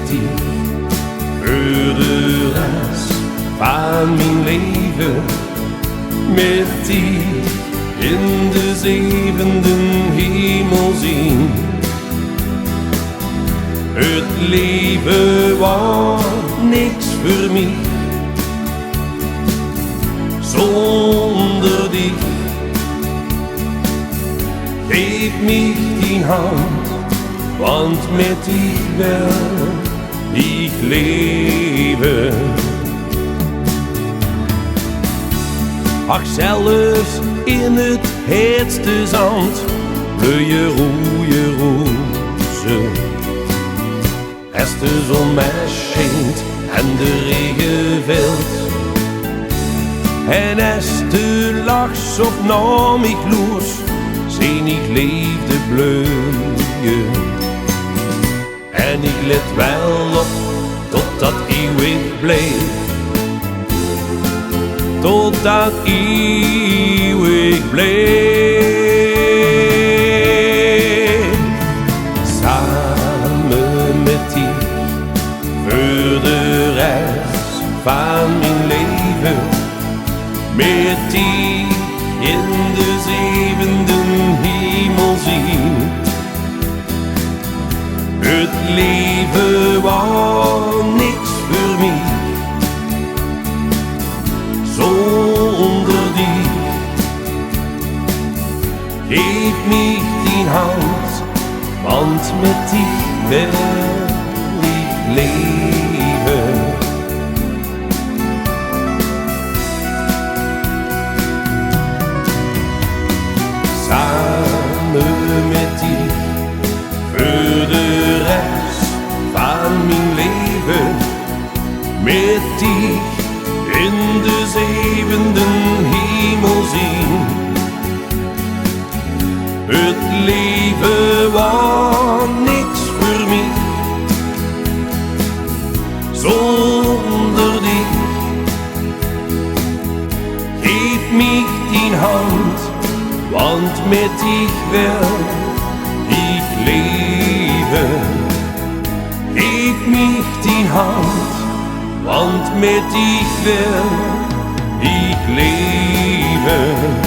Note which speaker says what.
Speaker 1: dich für de rest van mijn leven. Met dich in de zevende hemel zien. Het leven was niks voor mij zonder dich. Geef mich die hand, want met dich wil ik leven. Ach, zelfs in het heetste zand bloeien rode rozen. Als de zon mij schijnt en de regen valt, en als de lachs op naar mij los, zie ik leefde bloeien. En ik let wel op totdat eeuwig bleef, totdat eeuwig bleef. Samen met dich voor de rest van mijn leven. Met dich in de zevende hemel zien. Het leven was niks voor mij zonder dich. Geef mich die hand, want met dich wil ik leven. Samen met dich voor de rest van mijn leven. Met dich in de zevende hemel zien. Het leven was niks voor mij zonder dich. Geef mich die hand, want met dich wil ik leven. Geef mich die hand, want met dich wil ik leven.